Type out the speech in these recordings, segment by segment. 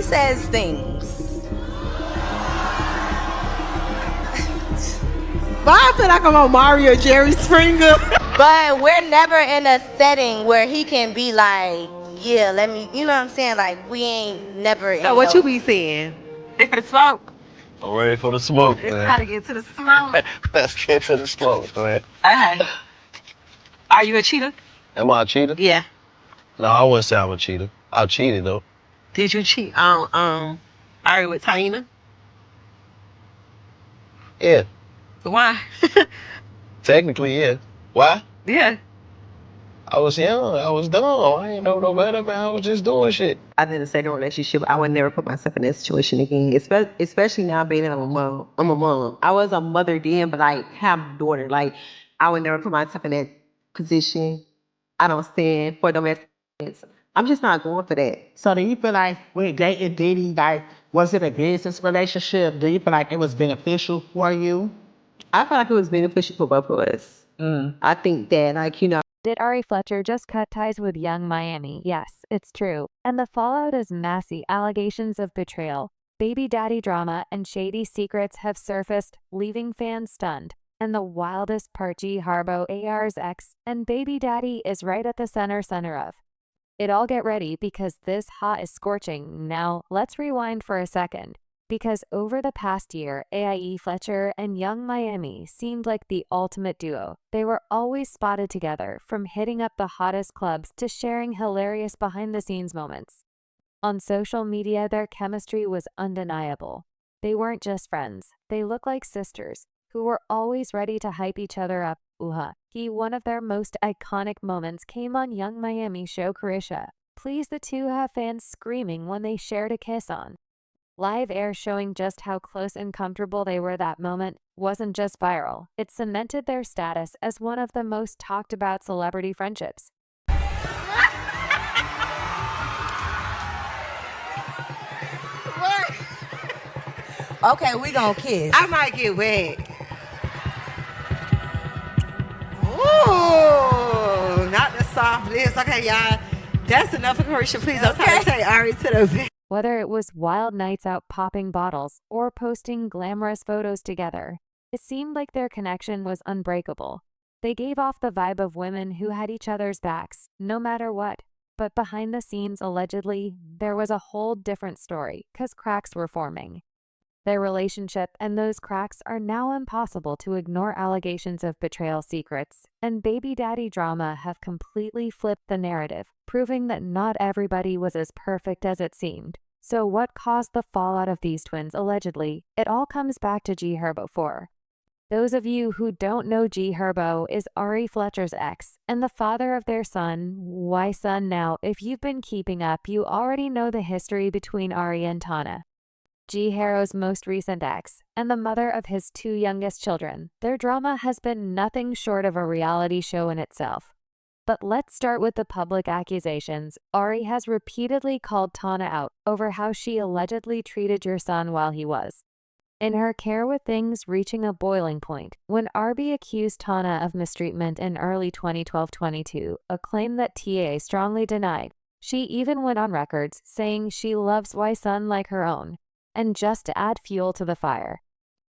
says things. But I feel like I'm on Mario Jerry Springer. But we're never in a setting where he can be like, yeah, let me, you know what I'm saying? Like, we ain't never in So what you be saying? The smoke. I'm ready for the smoke, It's man. gotta get to the smoke. Let's get to the smoke, man. Okay. Are you a cheater? Am I a cheater? Yeah. No, I wouldn't say I'm a cheater. I cheated, though. Did you cheat on Ari with Taina? Yeah. Why? Technically, yeah. Why? Yeah. I was young. I was dumb. I ain't know no better, man. I was just doing shit. I didn't say no relationship. I would never put myself in that situation again. Especially now being I'm a mom. I'm a mom. I was a mother then, but I have a daughter. Like I would never put myself in that position. I don't stand for domestic violence. I'm just not going for that. So do you feel like with dating Diddy, like, was it a business relationship? Do you feel like it was beneficial for you? I feel like it was beneficial for both of us. I think that, like, Did Ari Fletcher just cut ties with Young Miami? Yes, it's true. And the fallout is massive. Allegations of betrayal, baby daddy drama, and shady secrets have surfaced, leaving fans stunned. And the wildest part, G Herbo, AR's ex, and baby daddy is right at the center of it all. Get ready because this hot is scorching. Now, let's rewind for a second. Because over the past year, Ari Fletcher and Young Miami seemed like the ultimate duo. They were always spotted together, from hitting up the hottest clubs to sharing hilarious behind-the-scenes moments. On social media, their chemistry was undeniable. They weren't just friends. They looked like sisters who were always ready to hype each other up. One of their most iconic moments came on Young Miami show Carisha. Please, the two have fans screaming when they shared a kiss on live air, showing just how close and comfortable they were. That moment wasn't just viral, it cemented their status as one of the most talked about celebrity friendships. Okay, we gonna kiss. I might get wet. Ooh, not the soft lips. Okay, y'all. That's enough for Carisha. Please don't try to take Ari to the bed. Whether it was wild nights out popping bottles or posting glamorous photos together, it seemed like their connection was unbreakable. They gave off the vibe of women who had each other's backs, no matter what. But behind the scenes, allegedly, there was a whole different story, 'cause cracks were forming. Their relationship and those cracks are now impossible to ignore. Allegations of betrayal, secrets, and baby daddy drama have completely flipped the narrative, proving that not everybody was as perfect as it seemed. So what caused the fallout of these twins? Allegedly, it all comes back to G Herbo. For those of you who don't know, G Herbo is Ari Fletcher's ex and the father of their son. Why son now? If you've been keeping up, you already know the history between Ari and Tana, G Herbo's most recent ex, and the mother of his two youngest children. Their drama has been nothing short of a reality show in itself. But let's start with the public accusations. Ari has repeatedly called Tana out over how she allegedly treated your son while he was in her care, with things reaching a boiling point when Arby accused Tana of mistreatment in early 2012-22, a claim that TA strongly denied. She even went on records saying she loves Y son like her own. And just to add fuel to the fire,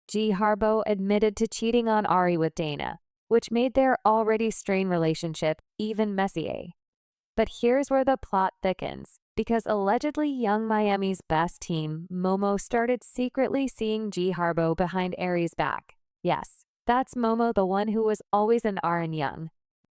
G Herbo admitted to cheating on Ari with Dana, which made their already strained relationship even messier. But here's where the plot thickens, because allegedly Young Miami's best team, Momo, started secretly seeing G Herbo behind Ari's back. Yes, that's Momo, the one who was always in Ari and Yung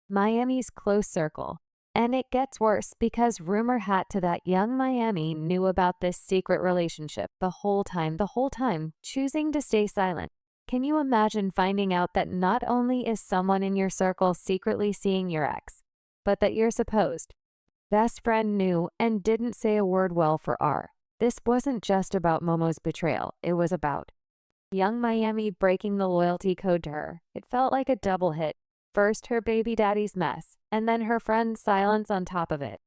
Miami's close circle. And it gets worse, because rumor had it that Young Miami knew about this secret relationship the whole time, choosing to stay silent. Can you imagine finding out that not only is someone in your circle secretly seeing your ex, but that your supposed best friend knew and didn't say a word? Well, for R, this wasn't just about Momo's betrayal, it was about Young Miami breaking the loyalty code to her. It felt like a double hit. First her baby daddy's mess, and then her friend's silence on top of it.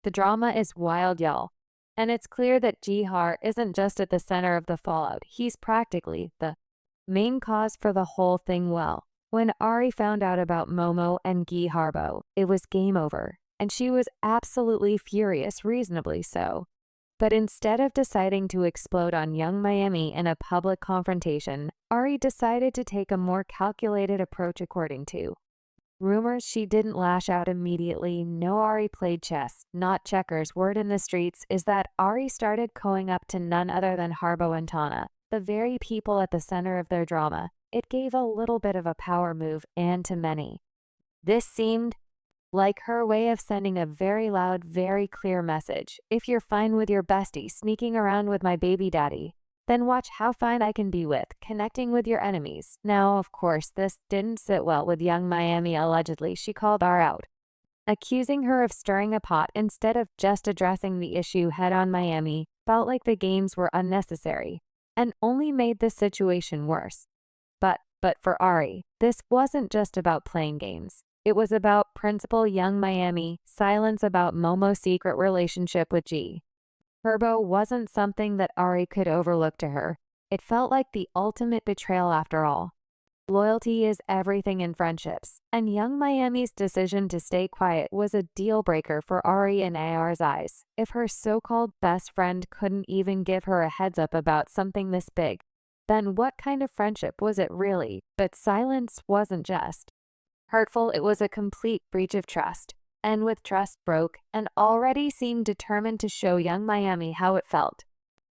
The drama is wild, y'all. And it's clear that G Har isn't just at the center of the fallout. He's practically the main cause for the whole thing. Well, when Ari found out about Momo and G Herbo, it was game over. And she was absolutely furious, reasonably so. But instead of deciding to explode on Young Miami in a public confrontation, Ari decided to take a more calculated approach according to rumors. She didn't lash out immediately. No, Ari played chess, not checkers. Word in the streets is that Ari started going up to none other than Herbo and Tana, the very people at the center of their drama. It gave a little bit of a power move, and to many, this seemed like her way of sending a very loud, very clear message. If you're fine with your bestie sneaking around with my baby daddy, then watch how fine I can be with connecting with your enemies. Now, of course, this didn't sit well with Young Miami. Allegedly, she called Ari out, accusing her of stirring a pot instead of just addressing the issue head-on. Miami felt like the games were unnecessary and only made the situation worse. But for Ari, this wasn't just about playing games. It was about principal. Young Miami silence about Momo's secret relationship with G Herbo wasn't something that Ari could overlook. To her, it felt like the ultimate betrayal. After all, loyalty is everything in friendships, and Young Miami's decision to stay quiet was a deal breaker for Ari in Ar's eyes. If her so-called best friend couldn't even give her a heads up about something this big, then what kind of friendship was it really? But silence wasn't just hurtful, it was a complete breach of trust. And with trust broke, and already seemed determined to show Young Miami how it felt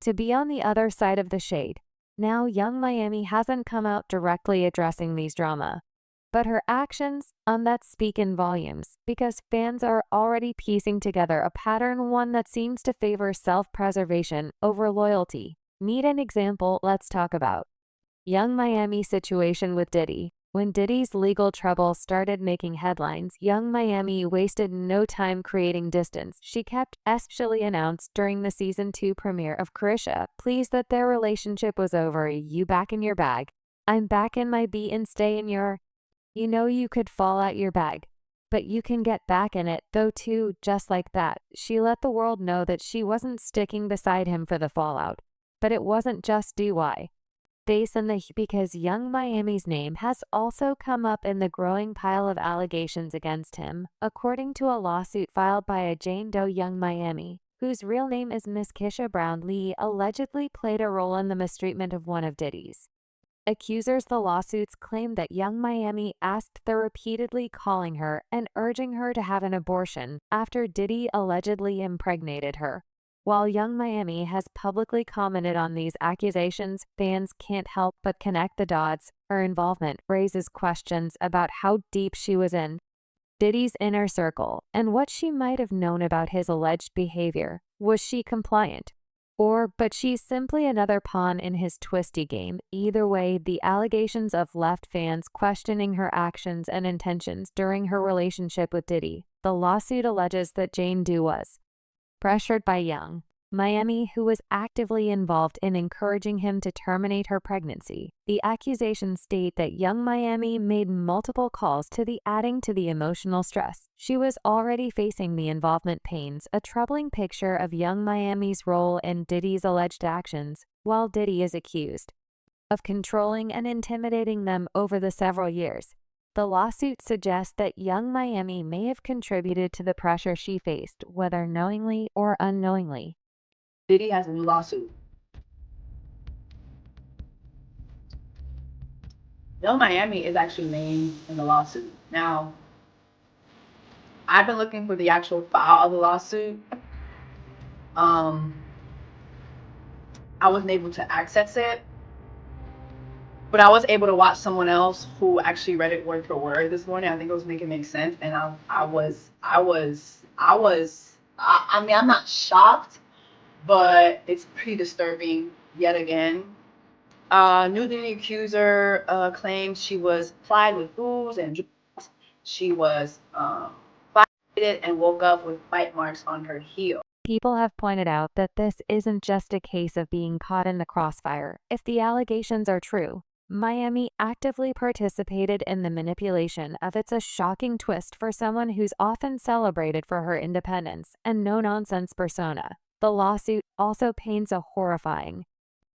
to be on the other side of the shade. Now, Young Miami hasn't come out directly addressing these drama, but her actions on that speak in volumes, because fans are already piecing together a pattern, one that seems to favor self-preservation over loyalty. Need an example? Let's talk about Young Miami's situation with Diddy. When Diddy's legal trouble started making headlines, Young Miami wasted no time creating distance. She kept especially announced during the season 2 premiere of Carisha, pleased that their relationship was over. You back in your bag. I'm back in my B and stay in your. You know you could fall out your bag, but you can get back in it though too. Just like that, she let the world know that she wasn't sticking beside him for the fallout. But it wasn't just DY. Face in the because Young Miami's name has also come up in the growing pile of allegations against him, according to a lawsuit filed by a Jane Doe. Young Miami, whose real name is Miss Kisha Brown Lee, allegedly played a role in the mistreatment of one of Diddy's accusers. The lawsuits claim that Young Miami asked the repeatedly calling her and urging her to have an abortion after Diddy allegedly impregnated her. While Young Miami has publicly commented on these accusations, fans can't help but connect the dots. Her involvement raises questions about how deep she was in Diddy's inner circle and what she might have known about his alleged behavior. Was she compliant? But she's simply another pawn in his twisty game. Either way, the allegations have left fans questioning her actions and intentions during her relationship with Diddy. The lawsuit alleges that Jane Doe was pressured by Young Miami, who was actively involved in encouraging him to terminate her pregnancy. The accusations state that Young Miami made multiple calls adding to the emotional stress. She was already facing the involvement pains, a troubling picture of Young Miami's role in Diddy's alleged actions, while Diddy is accused of controlling and intimidating them over the several years. The lawsuit suggests that Young Miami may have contributed to the pressure she faced, whether knowingly or unknowingly. Diddy has a new lawsuit. Young Miami is actually named in the lawsuit. Now, I've been looking for the actual file of the lawsuit. I wasn't able to access it, but I was able to watch someone else who actually read it word for word this morning. I think it was making make sense, and I mean, I'm not shocked, but it's pretty disturbing yet again. New Diddy accuser claims she was plied with booze and drugs. She was fighted and woke up with bite marks on her heel. People have pointed out that this isn't just a case of being caught in the crossfire. If the allegations are true, Miami actively participated in the manipulation of it's a shocking twist for someone who's often celebrated for her independence and no-nonsense persona. The lawsuit also paints a horrifying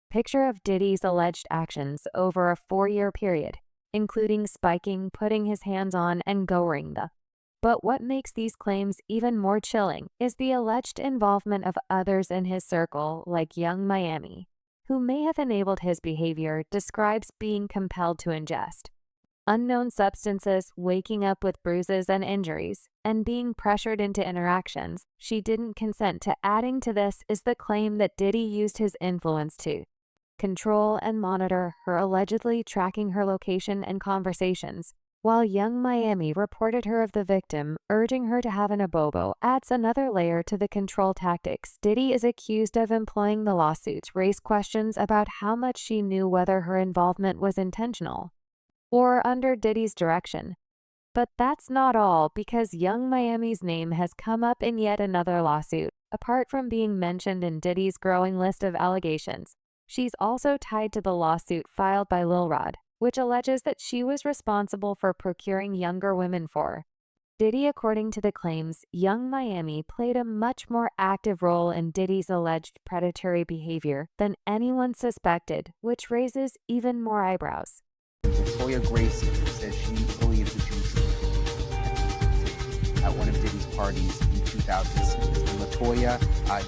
picture of Diddy's alleged actions over a 4-year period, including spiking, putting his hands on, and goring the But what makes these claims even more chilling is the alleged involvement of others in his circle, like Yung Miami, who may have enabled his behavior, describes being compelled to ingest unknown substances, waking up with bruises and injuries, and being pressured into interactions she didn't consent to. Adding to this is the claim that Diddy used his influence to control and monitor her, allegedly tracking her location and conversations, while Yung Miami reported her of the victim, urging her to have an abobo. Adds another layer to the control tactics Diddy is accused of employing. The lawsuits raise questions about how much she knew, whether her involvement was intentional or under Diddy's direction. But that's not all, because Yung Miami's name has come up in yet another lawsuit. Apart from being mentioned in Diddy's growing list of allegations, she's also tied to the lawsuit filed by Lil Rod, which alleges that she was responsible for procuring younger women for Diddy. According to the claims, Yung Miami played a much more active role in Diddy's alleged predatory behavior than anyone suspected, which raises even more eyebrows. Latoya Grayson says she believes that she was at one of Diddy's parties in 2006. And Latoya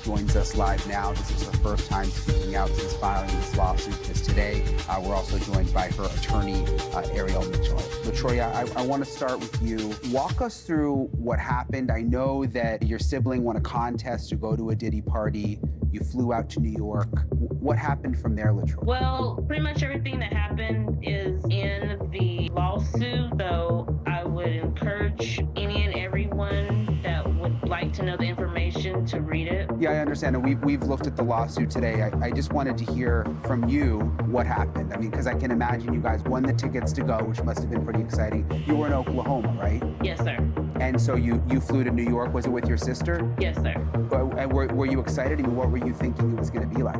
joins us live now. This is her first time speaking out since filing this lawsuit just today. We're also joined by her attorney, Ariel Mitchell. Latoya, I want to start with you. Walk us through what happened. I know that your sibling won a contest to go to a Diddy party. You flew out to New York. What happened from there, Latoya? Well, pretty much everything that happened is in the lawsuit, though I would encourage any and everyone that would like to know the information to read it. Yeah, I understand. And we've looked at the lawsuit today. I just wanted to hear from you what happened. I mean, because I can imagine you guys won the tickets to go, which must have been pretty exciting. You were in Oklahoma, right? Yes, sir. And so you flew to New York. Was it with your sister? Yes, sir. And were you excited? I mean, what were you thinking it was going to be like?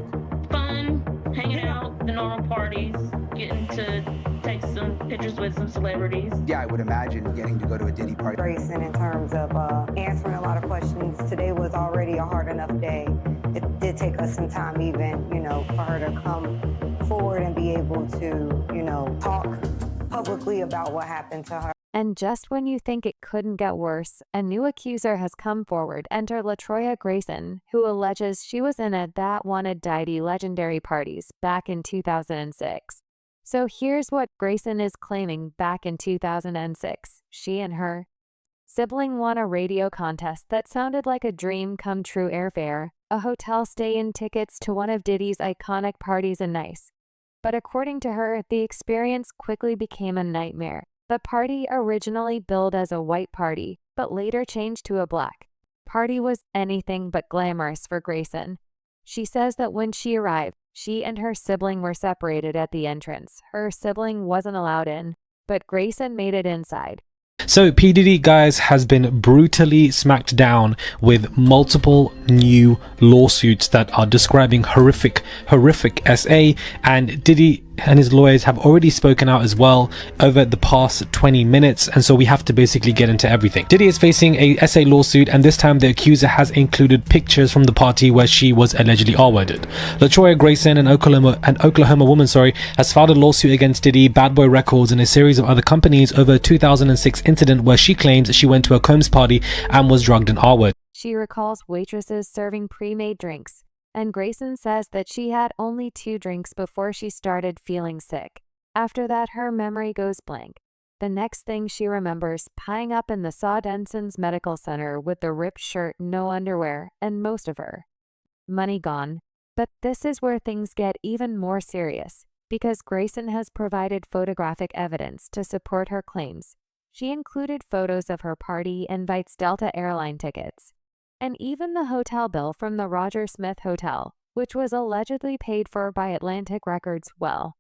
Fun, hanging out, the normal parties, getting to take some pictures with some celebrities. Yeah, I would imagine getting to go to a Diddy party. Grayson, in terms of answering a lot of questions, today was already a hard enough day. It did take us some time even, for her to come forward and be able to, talk publicly about what happened to her. And just when you think it couldn't get worse, a new accuser has come forward. Enter Latoya Grayson, who alleges she was in a That Wanted Diddy legendary parties back in 2006. So here's what Grayson is claiming. Back in 2006, she and her sibling won a radio contest that sounded like a dream come true: airfare, a hotel stay, and tickets to one of Diddy's iconic parties in Nice. But according to her, the experience quickly became a nightmare. The party, originally billed as a white party, but later changed to a black party, was anything but glamorous for Grayson. She says that when she arrived, she and her sibling were separated at the entrance. Her sibling wasn't allowed in, but Grayson made it inside. So P. Diddy, guys, has been brutally smacked down with multiple new lawsuits that are describing horrific SA, and Diddy and his lawyers have already spoken out as well over the past 20 minutes, and so we have to basically get into everything. Diddy is facing a SA lawsuit, and this time the accuser has included pictures from the party where she was allegedly R-worded. Latoya Grayson, an Oklahoma woman, has filed a lawsuit against Diddy, Bad Boy Records, and a series of other companies over a 2006 incident where she claims she went to a Combs party and was drugged and R-worded. She recalls waitresses serving pre-made drinks, and Grayson says that she had only 2 drinks before she started feeling sick. After that, her memory goes blank. The next thing she remembers, pieing up in the Saw Denson's medical center with the ripped shirt, no underwear, and most of her money gone. But this is where things get even more serious, because Grayson has provided photographic evidence to support her claims. She included photos of her party invites, Delta airline tickets, and even the hotel bill from the Roger Smith Hotel, which was allegedly paid for by Atlantic Records. Well,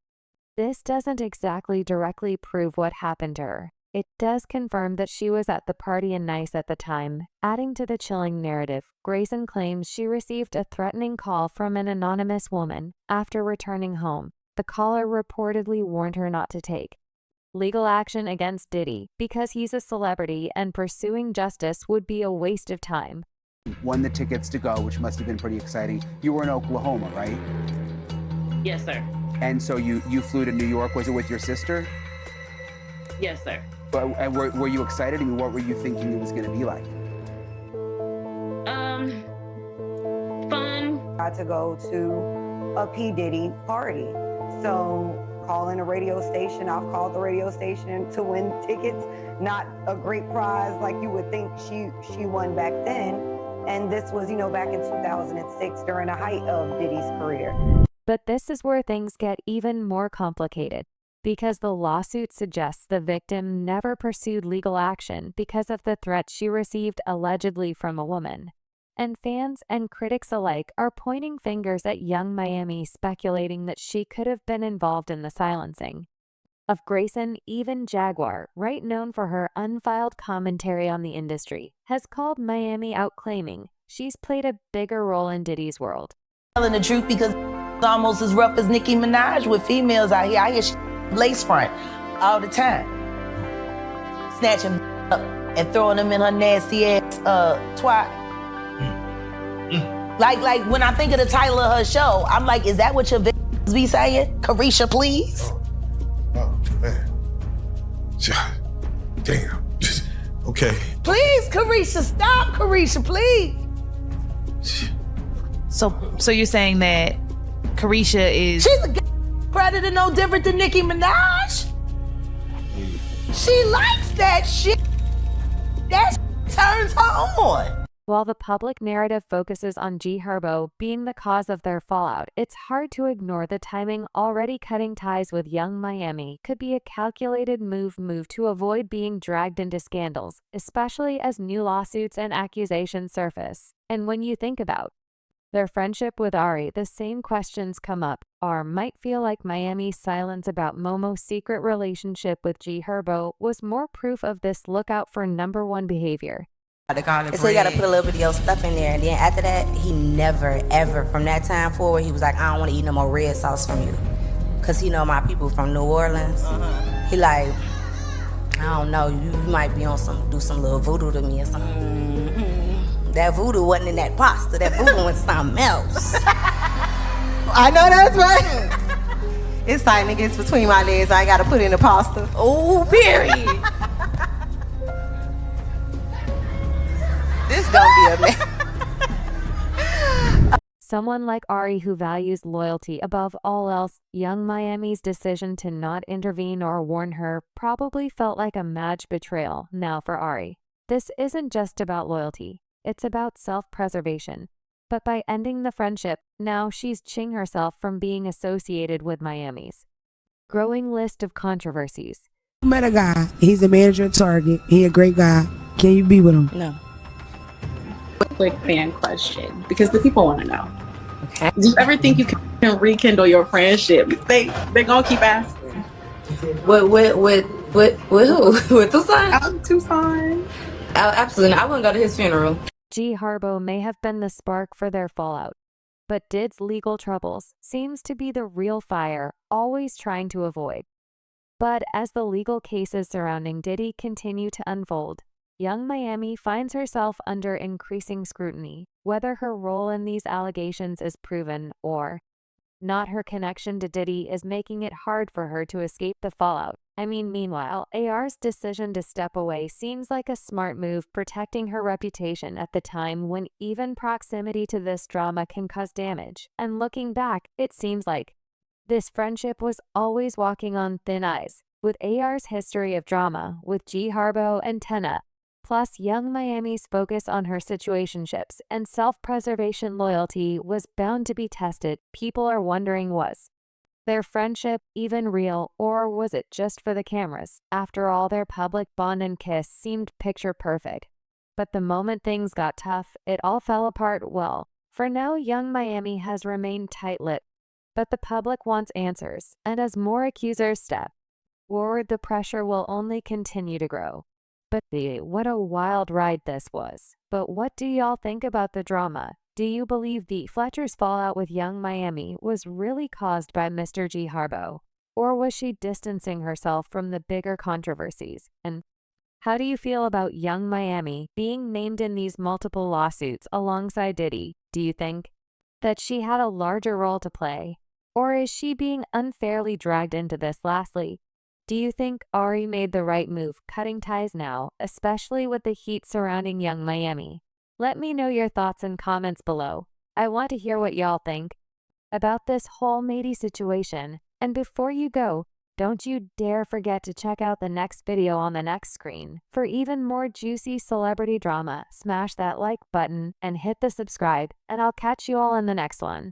this doesn't exactly directly prove what happened to her. It does confirm that she was at the party in Nice at the time. Adding to the chilling narrative, Grayson claims she received a threatening call from an anonymous woman after returning home. The caller reportedly warned her not to take legal action against Diddy because he's a celebrity and pursuing justice would be a waste of time. Won the tickets to go, which must have been pretty exciting. You were in Oklahoma, right? Yes, sir. And so you flew to New York. Was it with your sister? Yes, sir. And were you excited? I mean, what were you thinking it was going to be like? Fun. Got to go to a P. Diddy party. So calling a radio station, I've called the radio station to win tickets. Not a great prize like you would think she won back then. And this was, back in 2006 during the height of Diddy's career. But this is where things get even more complicated, because the lawsuit suggests the victim never pursued legal action because of the threats she received allegedly from a woman. And fans and critics alike are pointing fingers at Yung Miami, speculating that she could have been involved in the silencing of Grayson. Even Jaguar, right known for her unfiled commentary on the industry, has called Miami out, claiming she's played a bigger role in Diddy's world. Telling the truth, because it's almost as rough as Nicki Minaj with females out here. I hear lace front all the time, snatching up and throwing them in her nasty ass twat. Like when I think of the title of her show, I'm like, is that what your bitches be saying? Carisha, please. Oh man, damn. Okay. Please, Carisha, stop, Carisha, please. So you're saying that Carisha is... She's a predator no different than Nicki Minaj. She likes that shit. That shit turns her on. While the public narrative focuses on G Herbo being the cause of their fallout, it's hard to ignore the timing. Already cutting ties with Yung Miami could be a calculated move to avoid being dragged into scandals, especially as new lawsuits and accusations surface. And when you think about their friendship with Ari, the same questions come up. Or might feel like Miami's silence about Momo's secret relationship with G Herbo was more proof of this look out for #1 behavior. So you gotta put a little bit of your stuff in there, and then after that, he never, ever, from that time forward, he was like, I don't wanna eat no more red sauce from you. Cause he know my people from New Orleans. He like, I don't know, you might be on do some little voodoo to me or something. That voodoo wasn't in that pasta, that voodoo was something else. I know that's right. It's time it gets between my legs. I gotta put in the pasta. Oh, period. This gonna be a mess. Someone like Ari, who values loyalty above all else, Yung Miami's decision to not intervene or warn her probably felt like a mad betrayal. Now for Ari, this isn't just about loyalty, it's about self-preservation. But by ending the friendship, now she's ching herself from being associated with Miami's growing list of controversies. I met a guy, he's a manager at Target, he a great guy. Can you be with him? No. Quick fan question, because the people want to know. Okay. Do you ever think you can rekindle your friendship? They're gonna keep asking. With who? With Tucson? Tucson. Absolutely. I wouldn't go to his funeral. G Herbo may have been the spark for their fallout, but Did's legal troubles seems to be the real fire, always trying to avoid. But as the legal cases surrounding Diddy continue to unfold, Yung Miami finds herself under increasing scrutiny, whether her role in these allegations is proven or not. Her connection to Diddy is making it hard for her to escape the fallout. Meanwhile, AR's decision to step away seems like a smart move, protecting her reputation at the time when even proximity to this drama can cause damage. And looking back, it seems like this friendship was always walking on thin ice. With AR's history of drama with G Herbo and Tenna, plus Yung Miami's focus on her situationships and self-preservation, loyalty was bound to be tested. People are wondering, was their friendship even real, or was it just for the cameras? After all, their public bond and kiss seemed picture perfect. But the moment things got tough, it all fell apart. Well, for now, Yung Miami has remained tight-lipped, but the public wants answers, and as more accusers step forward, the pressure will only continue to grow. But what a wild ride this was. But what do y'all think about the drama? Do you believe the Fletcher's fallout with Yung Miami was really caused by Mr. G Herbo? Or was she distancing herself from the bigger controversies? And how do you feel about Yung Miami being named in these multiple lawsuits alongside Diddy? Do you think that she had a larger role to play? Or is she being unfairly dragged into this? Lastly, Do you think Ari made the right move cutting ties now, especially with the heat surrounding Yung Miami? Let me know your thoughts in comments below. I want to hear what y'all think about this whole matey situation. And before you go, don't you dare forget to check out the next video on the next screen. For even more juicy celebrity drama, smash that like button and hit the subscribe, and I'll catch you all in the next one.